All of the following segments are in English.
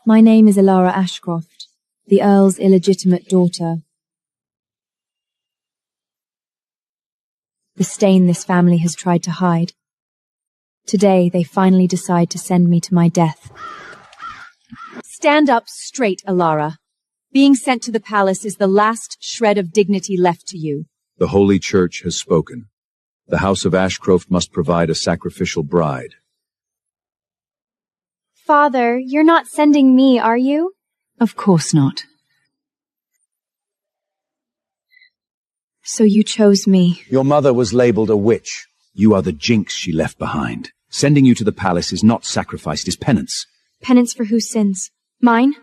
My name is Alara Ashcroft, the Earl's illegitimate daughter. The stain this family has tried to hide. Today, they finally decide to send me to my death. Stand up straight, Alara. Being sent to the palace is the last shred of dignity left to you. The Holy Church has spoken. The House of Ashcroft must provide a sacrificial bride. Father, you're not sending me, are you? Of course not. So you chose me. Your mother was labeled a witch. You are the jinx she left behind. Sending you to the palace is not sacrifice, it is penance. Penance for whose sins? Mine?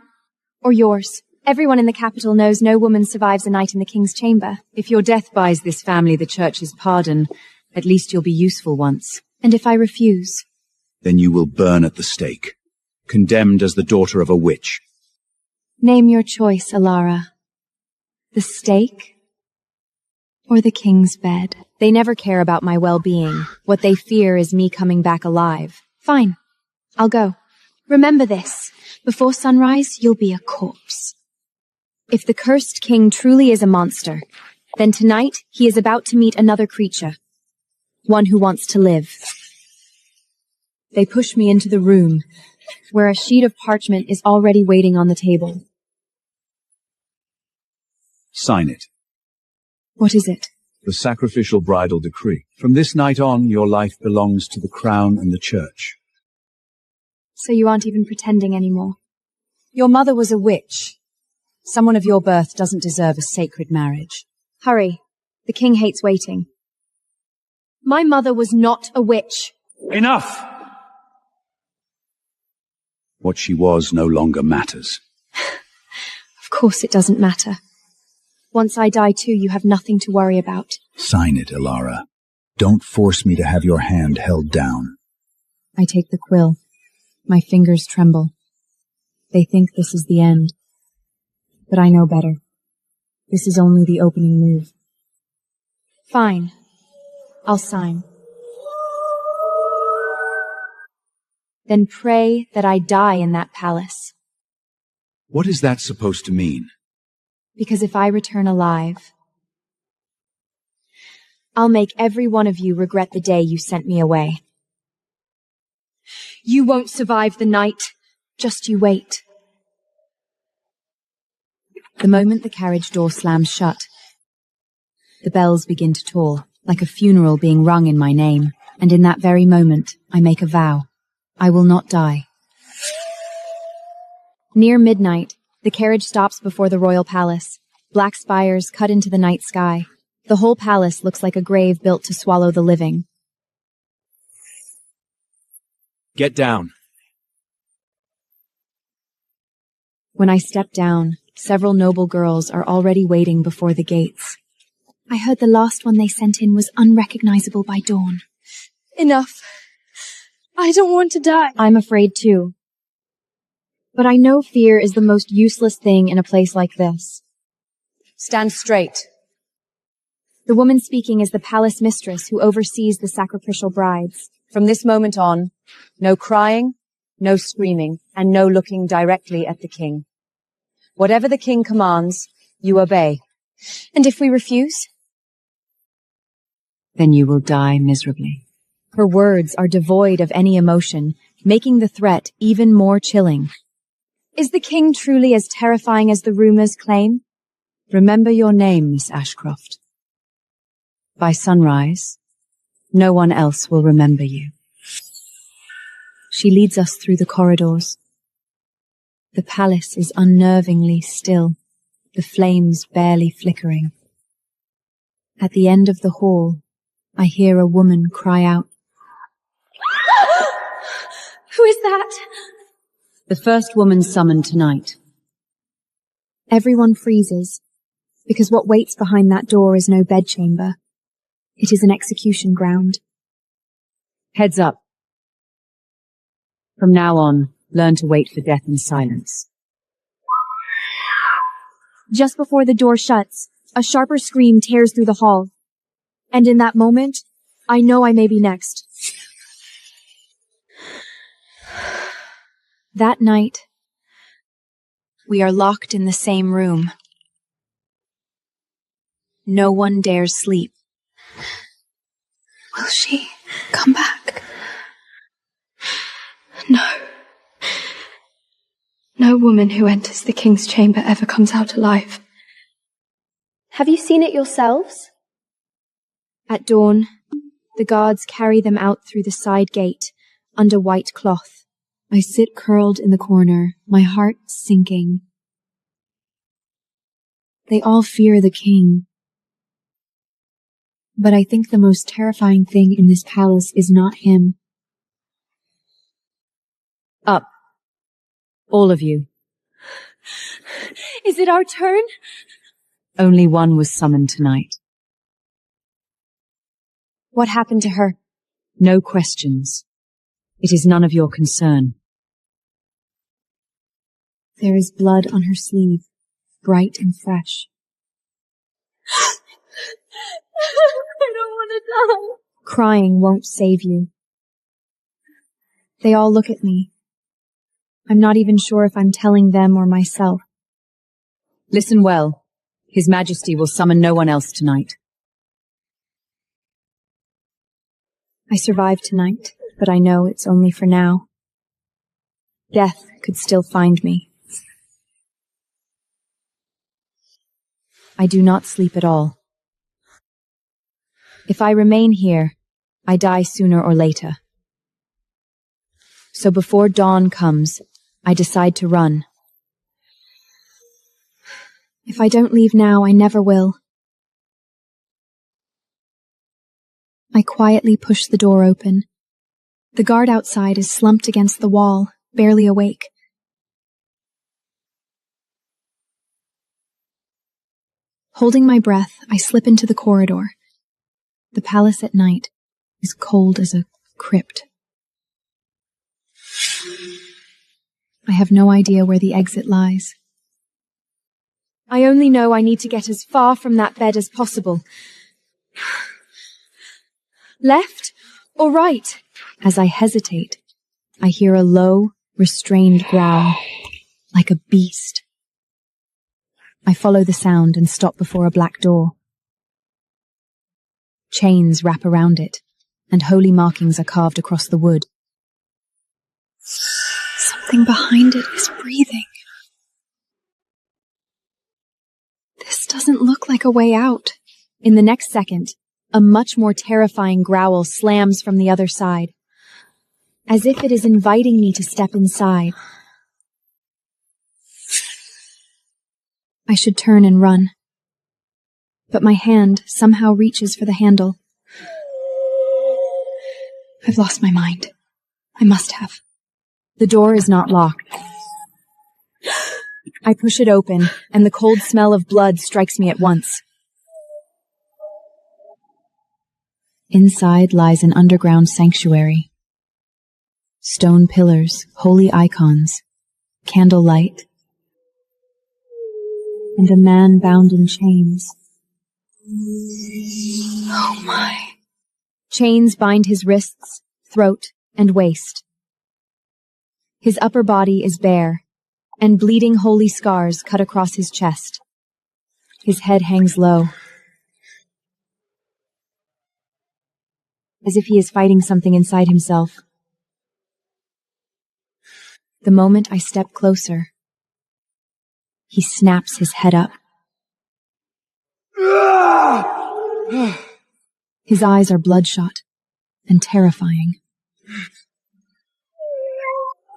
Or yours? Everyone in the capital knows no woman survives a night in the king's chamber. If your death buys this family the church's pardon, at least you'll be useful once. And if I refuse? Then you will burn at the stake, condemned as the daughter of a witch. Name your choice, Alara. The stake? Or the king's bed? They never care about my well-being. What they fear is me coming back alive. Fine. I'll go. Remember this. Before sunrise, you'll be a corpse. If the cursed king truly is a monster, then tonight he is about to meet another creature. One who wants to live. They push me into the room, where a sheet of parchment is already waiting on the table. Sign it. What is it? The sacrificial bridal decree. From this night on, your life belongs to the crown and the church. So you aren't even pretending anymore. Your mother was a witch. Someone of your birth doesn't deserve a sacred marriage. Hurry. The king hates waiting. My mother was not a witch. Enough! What she was no longer matters. Of course it doesn't matter. Once I die too, you have nothing to worry about. Sign it, Alara. Don't force me to have your hand held down. I take the quill. My fingers tremble. They think this is the end. But I know better. This is only the opening move. Fine. I'll sign. Then pray that I die in that palace. What is that supposed to mean? Because if I return alive, I'll make every one of you regret the day you sent me away. You won't survive the night. Just you wait. The moment the carriage door slams shut, the bells begin to toll, like a funeral being rung in my name, and in that very moment, I make a vow. I will not die. Near midnight, the carriage stops before the royal palace. Black spires cut into the night sky. The whole palace looks like a grave built to swallow the living. Get down. When I step down, several noble girls are already waiting before the gates. I heard the last one they sent in was unrecognizable by dawn. Enough. I don't want to die. I'm afraid too. But I know fear is the most useless thing in a place like this. Stand straight. The woman speaking is the palace mistress who oversees the sacrificial brides. From this moment on, no crying, no screaming, and no looking directly at the king. Whatever the king commands, you obey. And if we refuse? Then you will die miserably. Her words are devoid of any emotion, making the threat even more chilling. Is the king truly as terrifying as the rumors claim? Remember your name, Miss Ashcroft. By sunrise, no one else will remember you. She leads us through the corridors. The palace is unnervingly still, the flames barely flickering. At the end of the hall, I hear a woman cry out. Who is that? The first woman summoned tonight. Everyone freezes, because what waits behind that door is no bedchamber. It is an execution ground. Heads up. From now on, learn to wait for death in silence. Just before the door shuts, a sharper scream tears through the hall. And in that moment, I know I may be next. That night, We are locked in the same room. No one dares sleep. Will she come back? No. No woman who enters the king's chamber ever comes out alive. Have you seen it yourselves? At dawn, the guards carry them out through the side gate, under white cloth. I sit curled in the corner, my heart sinking. They all fear the king. But I think the most terrifying thing in this palace is not him. Up. All of you. Is it our turn? Only one was summoned tonight. What happened to her? No questions. It is none of your concern. There is blood on her sleeve, bright and fresh. I don't want to die. Crying won't save you. They all look at me. I'm not even sure if I'm telling them or myself. Listen well. His Majesty will summon no one else tonight. I survived tonight, but I know it's only for now. Death could still find me. I do not sleep at all. If I remain here, I die sooner or later. So before dawn comes, I decide to run. If I don't leave now, I never will. I quietly push the door open. The guard outside is slumped against the wall, barely awake. Holding my breath, I slip into the corridor. The palace at night is cold as a crypt. I have no idea where the exit lies. I only know I need to get as far from that bed as possible. Left or right? As I hesitate, I hear a low, restrained growl, like a beast. I follow the sound and stop before a black door. Chains wrap around it, and holy markings are carved across the wood. Something behind it is breathing. This doesn't look like a way out. In the next second, a much more terrifying growl slams from the other side, as if it is inviting me to step inside. I should turn and run, but my hand somehow reaches for the handle. I've lost my mind. I must have. The door is not locked. I push it open, and the cold smell of blood strikes me at once. Inside lies an underground sanctuary. Stone pillars, holy icons, candlelight, and a man bound in chains. Oh my. Chains bind his wrists, throat, and waist. His upper body is bare, and bleeding holy scars cut across his chest. His head hangs low, as if he is fighting something inside himself. The moment I step closer, he snaps his head up. His eyes are bloodshot and terrifying.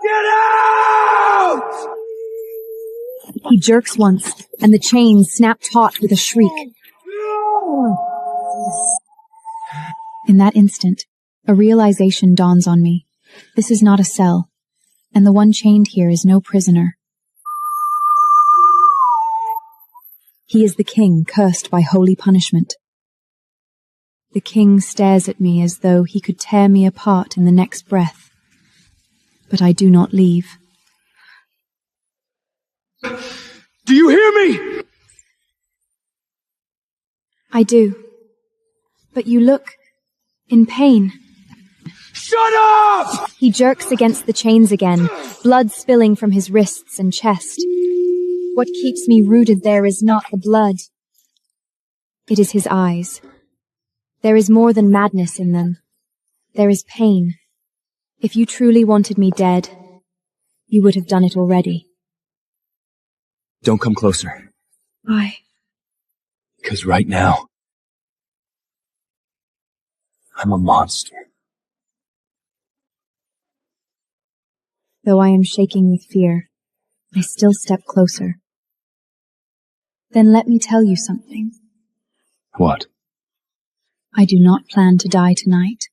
Get out! He jerks once, and the chains snap taut with a shriek. In that instant, a realization dawns on me. This is not a cell, and the one chained here is no prisoner. He is the king cursed by holy punishment. The king stares at me as though he could tear me apart in the next breath. But I do not leave. Do you hear me? I do. But you look in pain. Shut up! He jerks against the chains again, blood spilling from his wrists and chest. What keeps me rooted there is not the blood. It is his eyes. There is more than madness in them. There is pain. If you truly wanted me dead, you would have done it already. Don't come closer. Why? Because right now, I'm a monster. Though I am shaking with fear, I still step closer. Then let me tell you something. What? I do not plan to die tonight.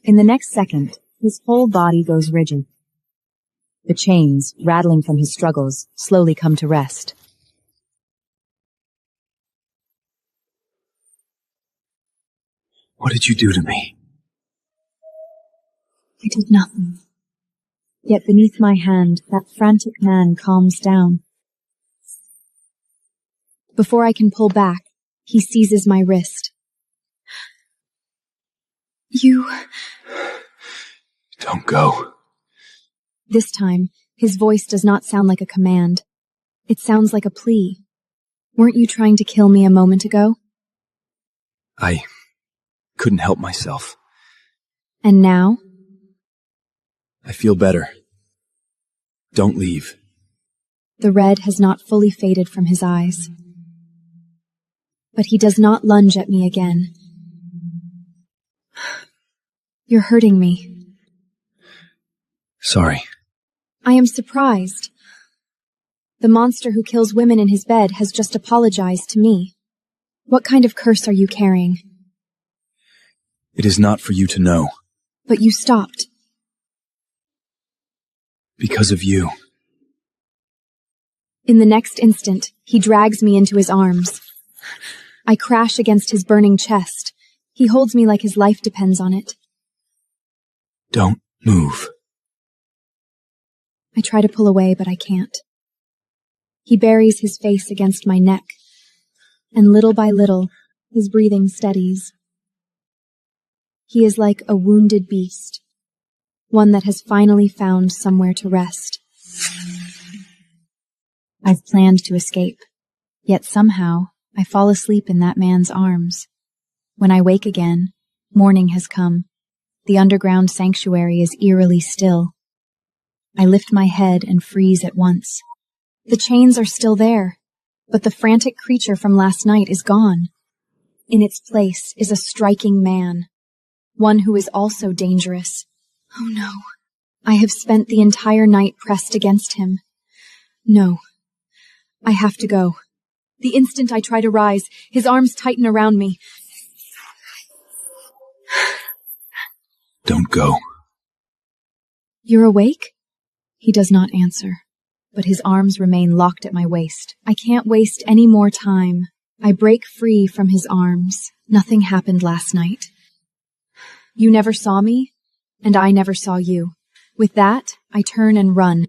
In the next second, his whole body goes rigid. The chains, rattling from his struggles, slowly come to rest. What did you do to me? I did nothing. Yet beneath my hand, that frantic man calms down. Before I can pull back, he seizes my wrist. You... Don't go. This time, his voice does not sound like a command. It sounds like a plea. Weren't you trying to kill me a moment ago? I couldn't help myself. And now? I feel better. Don't leave. The red has not fully faded from his eyes. But he does not lunge at me again. You're hurting me. Sorry. I am surprised. The monster who kills women in his bed has just apologized to me. What kind of curse are you carrying? It is not for you to know. But you stopped. Because of you. In the next instant, he drags me into his arms. I crash against his burning chest. He holds me like his life depends on it. Don't move. I try to pull away, but I can't. He buries his face against my neck, and little by little, his breathing steadies. He is like a wounded beast, one that has finally found somewhere to rest. I've planned to escape, yet somehow I fall asleep in that man's arms. When I wake again, morning has come. The underground sanctuary is eerily still. I lift my head and freeze at once. The chains are still there, but the frantic creature from last night is gone. In its place is a striking man, one who is also dangerous. Oh no, I have spent the entire night pressed against him. No, I have to go. The instant I try to rise, his arms tighten around me. Don't go. You're awake? He does not answer, but his arms remain locked at my waist. I can't waste any more time. I break free from his arms. Nothing happened last night. You never saw me, and I never saw you. With that, I turn and run.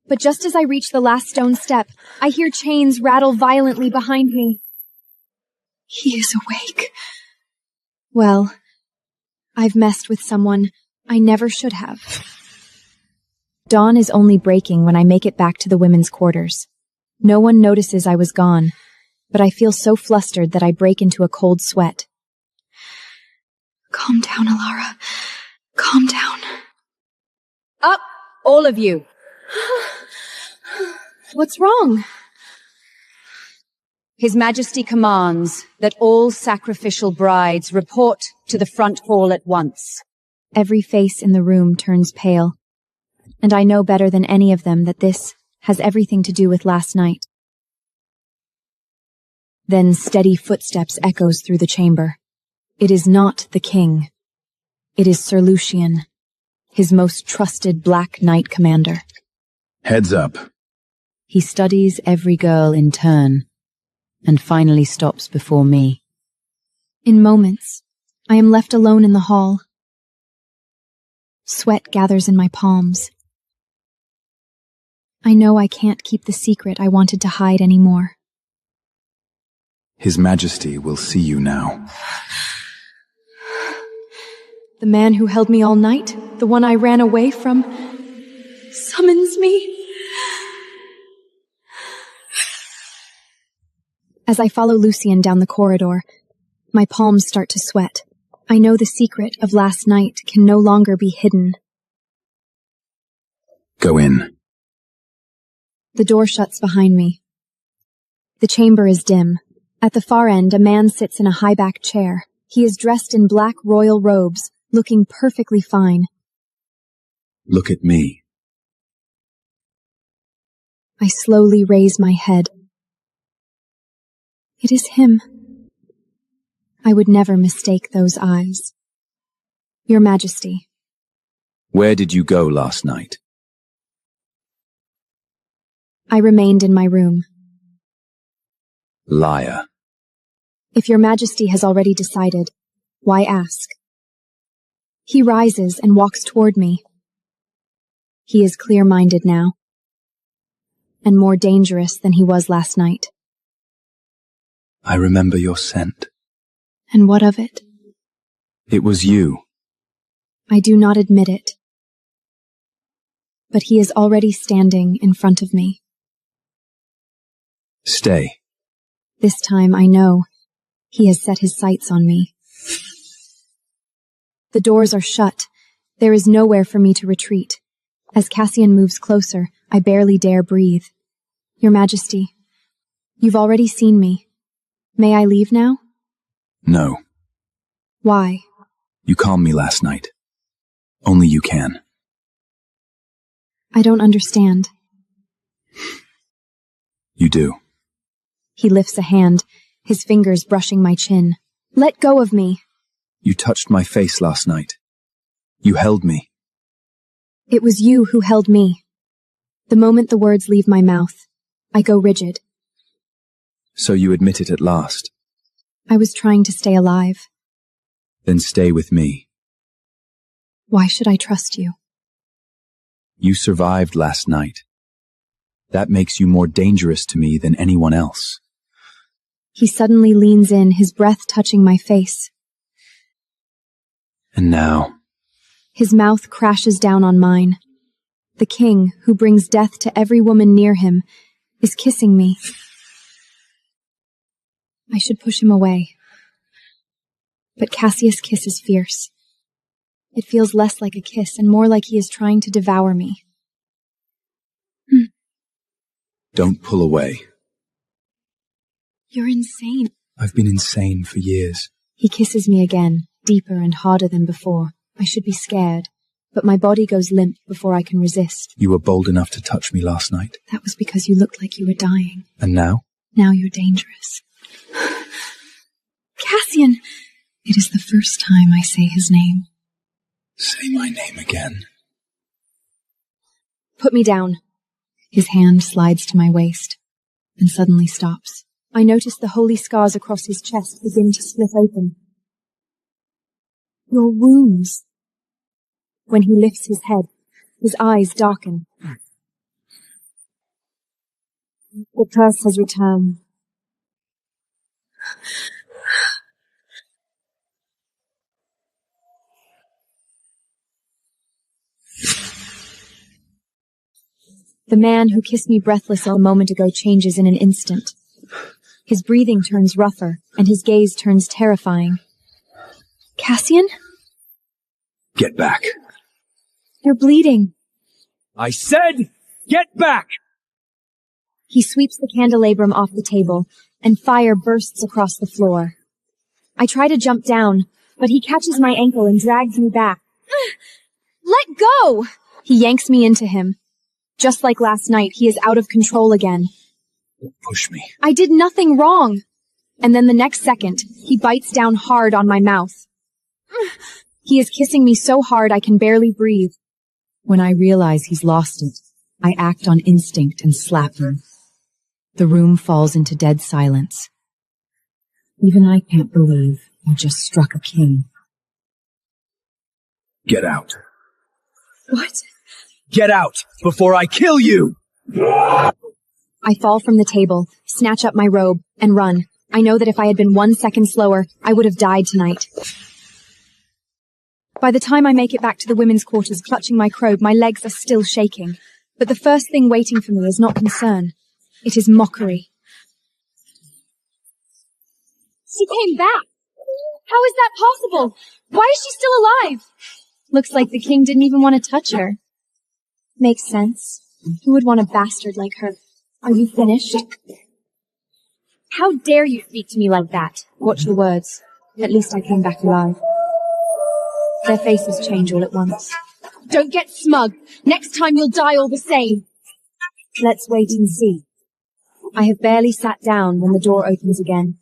But just as I reach the last stone step, I hear chains rattle violently behind me. He is awake. Well, I've messed with someone I never should have. Dawn is only breaking when I make it back to the women's quarters. No one notices I was gone, but I feel so flustered that I break into a cold sweat. Calm down, Alara. Calm down. Up, all of you! What's wrong? His Majesty commands that all sacrificial brides report to the front hall at once. Every face in the room turns pale, and I know better than any of them that this has everything to do with last night. Then steady footsteps echoes through the chamber. It is not the king. It is Sir Lucian, his most trusted Black Knight commander. Heads up. He studies every girl in turn, and finally stops before me. In moments, I am left alone in the hall. Sweat gathers in my palms. I know I can't keep the secret I wanted to hide anymore. His Majesty will see you now. The man who held me all night, the one I ran away from, summons me. As I follow Lucian down the corridor, my palms start to sweat. I know the secret of last night can no longer be hidden. Go in. The door shuts behind me. The chamber is dim. At the far end, a man sits in a high-backed chair. He is dressed in black royal robes, looking perfectly fine. Look at me. I slowly raise my head. It is him. I would never mistake those eyes. Your Majesty. Where did you go last night? I remained in my room. Liar. If your Majesty has already decided, why ask? He rises and walks toward me. He is clear-minded now, and more dangerous than he was last night. I remember your scent. And what of it? It was you. I do not admit it. But he is already standing in front of me. Stay. This time I know he has set his sights on me. The doors are shut. There is nowhere for me to retreat. As Cassian moves closer, I barely dare breathe. Your Majesty, you've already seen me. May I leave now? No. Why? You calmed me last night. Only you can. I don't understand. You do. He lifts a hand, his fingers brushing my chin. Let go of me. You touched my face last night. You held me. It was you who held me. The moment the words leave my mouth, I go rigid. So you admit it at last. I was trying to stay alive. Then stay with me. Why should I trust you? You survived last night. That makes you more dangerous to me than anyone else. He suddenly leans in, his breath touching my face. And now? His mouth crashes down on mine. The king, who brings death to every woman near him, is kissing me. I should push him away. But Cassius' kiss is fierce. It feels less like a kiss and more like he is trying to devour me. Don't pull away. You're insane. I've been insane for years. He kisses me again, deeper and harder than before. I should be scared, but my body goes limp before I can resist. You were bold enough to touch me last night. That was because you looked like you were dying. And now? Now you're dangerous. Cassian! It is the first time I say his name. Say my name again. Put me down. His hand slides to my waist, and suddenly stops. I notice the holy scars across his chest begin to split open. Your wounds. When he lifts his head, his eyes darken. The curse has returned. The man who kissed me breathless a moment ago changes in an instant. His breathing turns rougher, and his gaze turns terrifying. Cassian? Get back. You're bleeding. I said, get back! He sweeps the candelabrum off the table, and fire bursts across the floor. I try to jump down, but he catches my ankle and drags me back. Let go! He yanks me into him. Just like last night, he is out of control again. Push me. I did nothing wrong. And then the next second, he bites down hard on my mouth. He is kissing me so hard I can barely breathe. When I realize he's lost it, I act on instinct and slap him. The room falls into dead silence. Even I can't believe I just struck a king. Get out. What? Get out before I kill you! I fall from the table, snatch up my robe, and run. I know that if I had been 1 second slower, I would have died tonight. By the time I make it back to the women's quarters clutching my robe, my legs are still shaking. But the first thing waiting for me is not concern. It is mockery. She came back! How is that possible? Why is she still alive? Looks like the king didn't even want to touch her. Makes sense. Who would want a bastard like her? Are you finished? How dare you speak to me like that? Watch your words. At least I came back alive. Their faces change all at once. Don't get smug. Next time you'll die all the same. Let's wait and see. I have barely sat down when the door opens again.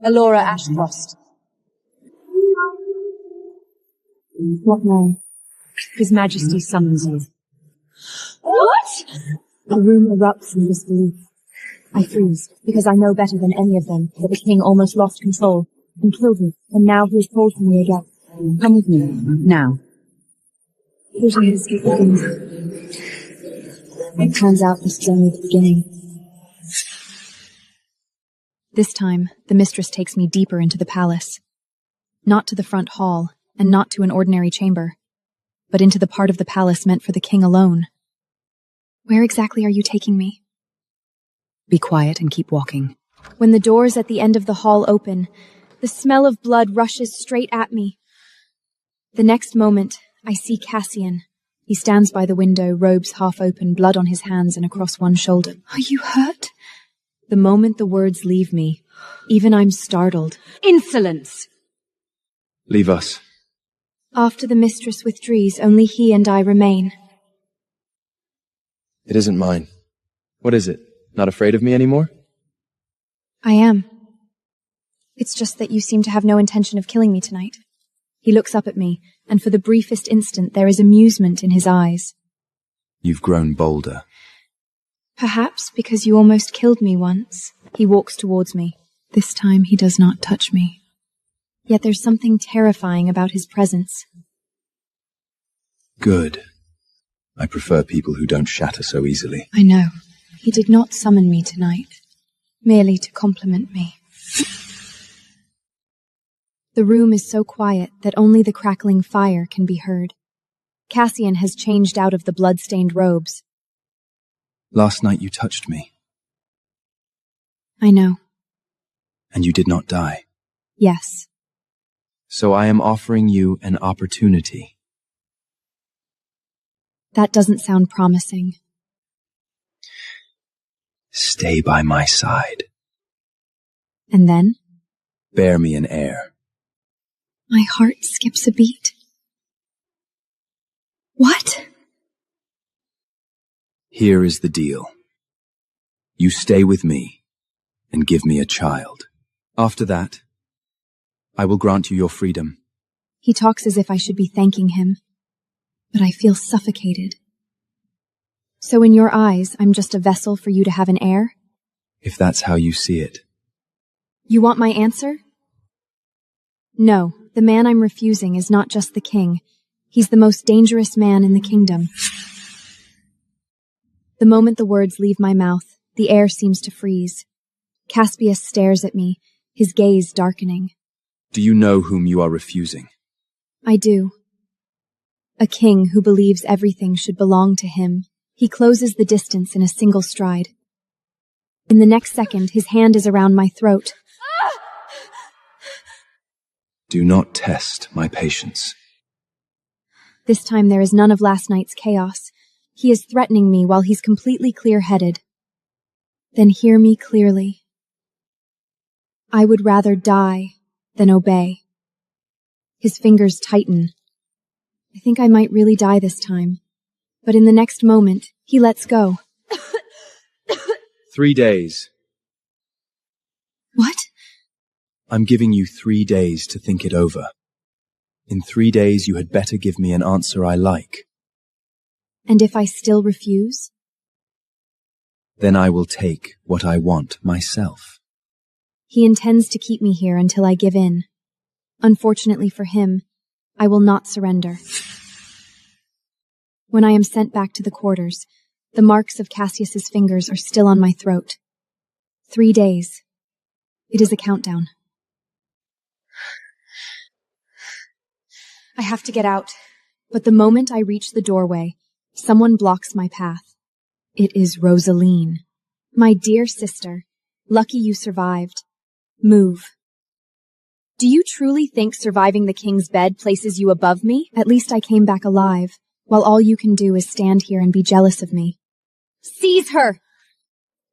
Alora Ashcroft. What now? His Majesty summons you. What? The room erupts in disbelief. I freeze, because I know better than any of them that the king almost lost control and killed me, and now he has called for me again. Come with me, now. Vision has begins. It turns out this is only the beginning. This time, the mistress takes me deeper into the palace. Not to the front hall, and not to an ordinary chamber, but into the part of the palace meant for the king alone. Where exactly are you taking me? Be quiet and keep walking. When the doors at the end of the hall open, the smell of blood rushes straight at me. The next moment, I see Cassian. He stands by the window, robes half open, blood on his hands and across one shoulder. Are you hurt? The moment the words leave me, even I'm startled. Insolence! Leave us. After the mistress withdraws, only he and I remain. It isn't mine. What is it? Not afraid of me anymore? I am. It's just that you seem to have no intention of killing me tonight. He looks up at me, and for the briefest instant there is amusement in his eyes. You've grown bolder. Perhaps because you almost killed me once. He walks towards me. This time he does not touch me. Yet there's something terrifying about his presence. Good. I prefer people who don't shatter so easily. I know. He did not summon me tonight, merely to compliment me. The room is so quiet that only the crackling fire can be heard. Cassian has changed out of the blood-stained robes. Last night you touched me. I know. And you did not die. Yes. So I am offering you an opportunity. That doesn't sound promising. Stay by my side. And then? Bear me an heir. My heart skips a beat. What? Here is the deal. You stay with me and give me a child. After that, I will grant you your freedom. He talks as if I should be thanking him, but I feel suffocated. So in your eyes, I'm just a vessel for you to have an heir? If that's how you see it. You want my answer? No, the man I'm refusing is not just the king. He's the most dangerous man in the kingdom. The moment the words leave my mouth, the air seems to freeze. Caspius stares at me, his gaze darkening. Do you know whom you are refusing? I do. A king who believes everything should belong to him. He closes the distance in a single stride. In the next second, his hand is around my throat. Do not test my patience. This time there is none of last night's chaos. He is threatening me while he's completely clear-headed. Then hear me clearly. I would rather die than obey. His fingers tighten. I think I might really die this time. But in the next moment, he lets go. 3 days. What? I'm giving you 3 days to think it over. In 3 days, you had better give me an answer I like. And if I still refuse? Then I will take what I want myself. He intends to keep me here until I give in. Unfortunately for him, I will not surrender. When I am sent back to the quarters, the marks of Cassius's fingers are still on my throat. 3 days. It is a countdown. I have to get out, but the moment I reach the doorway, someone blocks my path. It is Rosaline. My dear sister, lucky you survived. Move. Do you truly think surviving the king's bed places you above me? At least I came back alive, while all you can do is stand here and be jealous of me. Seize her!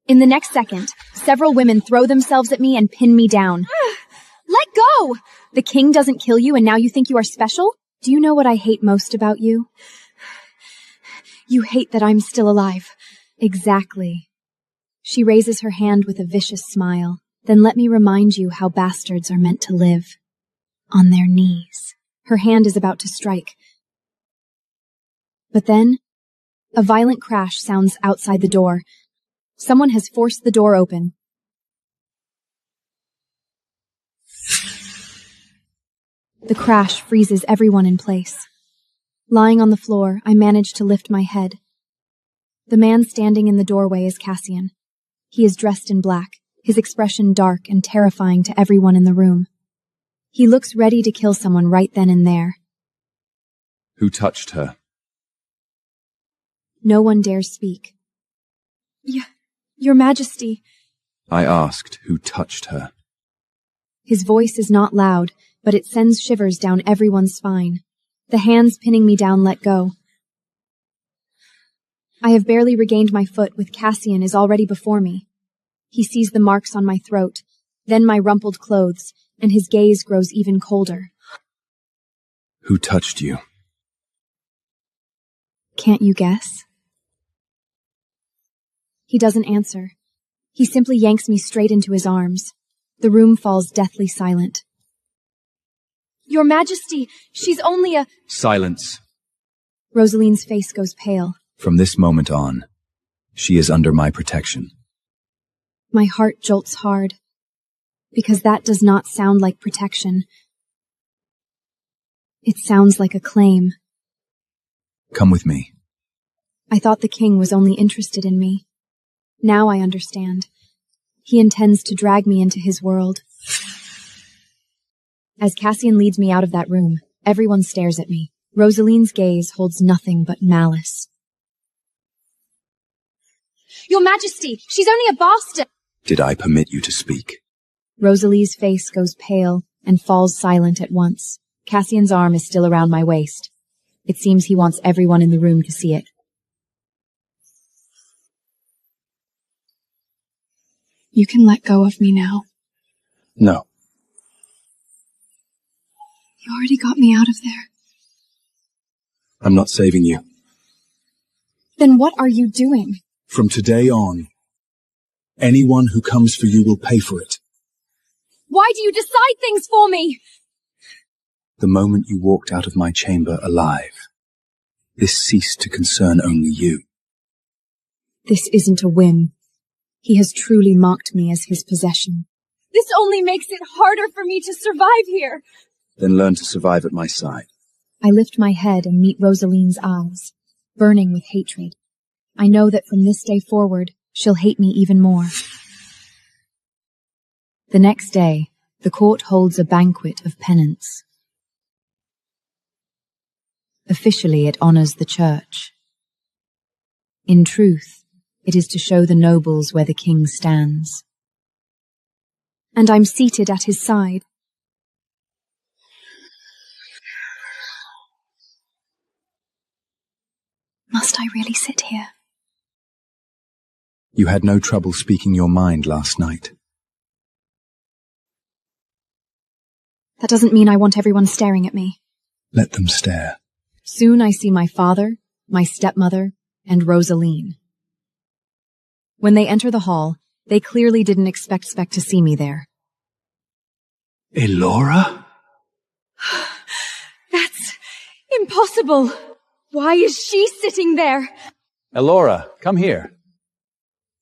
In the next second, several women throw themselves at me and pin me down. Let go! The king doesn't kill you and now you think you are special? Do you know what I hate most about you? You hate that I'm still alive. Exactly. She raises her hand with a vicious smile. Then let me remind you how bastards are meant to live. On their knees. Her hand is about to strike. But then, a violent crash sounds outside the door. Someone has forced the door open. The crash freezes everyone in place. Lying on the floor, I manage to lift my head. The man standing in the doorway is Cassian. He is dressed in black, his expression dark and terrifying to everyone in the room. He looks ready to kill someone right then and there. Who touched her? No one dares speak. Your Majesty. I asked who touched her. His voice is not loud, but it sends shivers down everyone's spine. The hands pinning me down let go. I have barely regained my foot with Cassian is already before me. He sees the marks on my throat, then my rumpled clothes, and his gaze grows even colder. Who touched you? Can't you guess? He doesn't answer. He simply yanks me straight into his arms. The room falls deathly silent. Your Majesty, she's only a— Silence. Rosaline's face goes pale. From this moment on, she is under my protection. My heart jolts hard, because that does not sound like protection. It sounds like a claim. Come with me. I thought the king was only interested in me. Now I understand. He intends to drag me into his world. As Cassian leads me out of that room, everyone stares at me. Rosaline's gaze holds nothing but malice. Your Majesty, she's only a bastard! Did I permit you to speak? Rosalie's face goes pale and falls silent at once. Cassian's arm is still around my waist. It seems he wants everyone in the room to see it. You can let go of me now. No. You already got me out of there. I'm not saving you. Then what are you doing? From today on, anyone who comes for you will pay for it. Why do you decide things for me? The moment you walked out of my chamber alive, this ceased to concern only you. This isn't a whim. He has truly marked me as his possession. This only makes it harder for me to survive here. Then learn to survive at my side. I lift my head and meet Rosaline's eyes, burning with hatred. I know that from this day forward, she'll hate me even more. The next day, the court holds a banquet of penance. Officially, it honors the church. In truth, it is to show the nobles where the king stands. And I'm seated at his side. Must I really sit here? You had no trouble speaking your mind last night. That doesn't mean I want everyone staring at me. Let them stare. Soon I see my father, my stepmother, and Rosaline. When they enter the hall, they clearly didn't expect to see me there. Elora? That's impossible! Why is she sitting there? Elora, come here.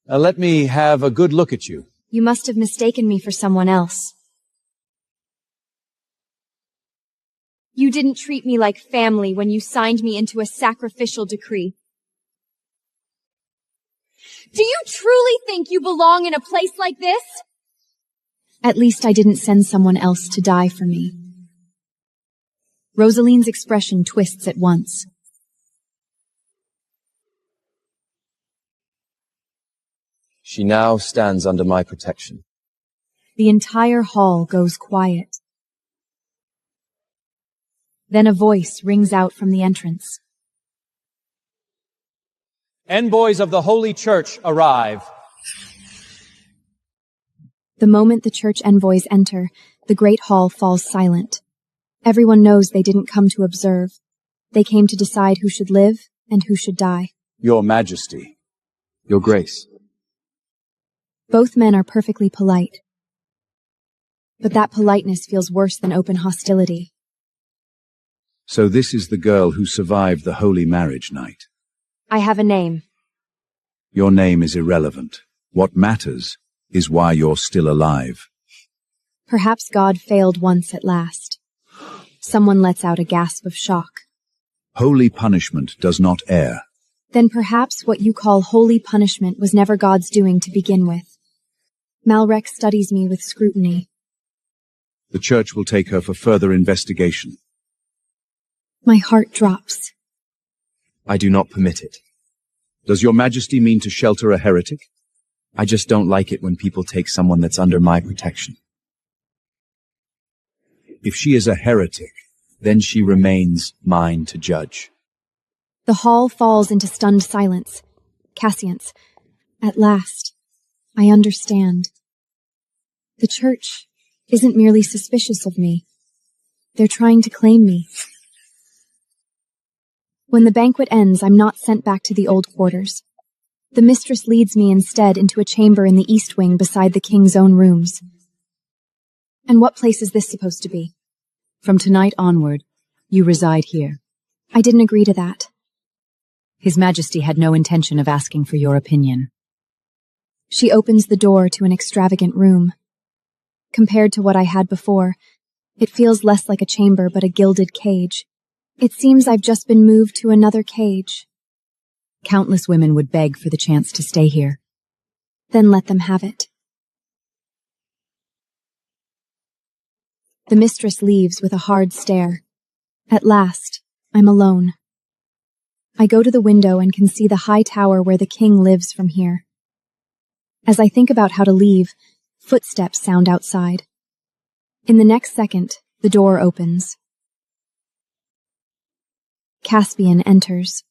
Let me have a good look at you. You must have mistaken me for someone else. You didn't treat me like family when you signed me into a sacrificial decree. Do you truly think you belong in a place like this? At least I didn't send someone else to die for me. Rosaline's expression twists at once. She now stands under my protection. The entire hall goes quiet. Then a voice rings out from the entrance. Envoys of the Holy Church arrive. The moment the church envoys enter, the great hall falls silent. Everyone knows they didn't come to observe. They came to decide who should live and who should die. Your Majesty. Your Grace. Both men are perfectly polite. But that politeness feels worse than open hostility. So this is the girl who survived the holy marriage night. I have a name. Your name is irrelevant. What matters is why you're still alive. Perhaps God failed once at last. Someone lets out a gasp of shock. Holy punishment does not err. Then perhaps what you call holy punishment was never God's doing to begin with. Malrek studies me with scrutiny. The church will take her for further investigation. My heart drops. I do not permit it. Does your Majesty mean to shelter a heretic? I just don't like it when people take someone that's under my protection. If she is a heretic, then she remains mine to judge. The hall falls into stunned silence. Cassians, at last, I understand. The church isn't merely suspicious of me. They're trying to claim me. When the banquet ends, I'm not sent back to the old quarters. The mistress leads me instead into a chamber in the east wing beside the king's own rooms. And what place is this supposed to be? From tonight onward, you reside here. I didn't agree to that. His Majesty had no intention of asking for your opinion. She opens the door to an extravagant room. Compared to what I had before, it feels less like a chamber but a gilded cage. It seems I've just been moved to another cage. Countless women would beg for the chance to stay here. Then let them have it. The mistress leaves with a hard stare. At last, I'm alone. I go to the window and can see the high tower where the king lives from here. As I think about how to leave, footsteps sound outside. In the next second, the door opens. Caspian enters.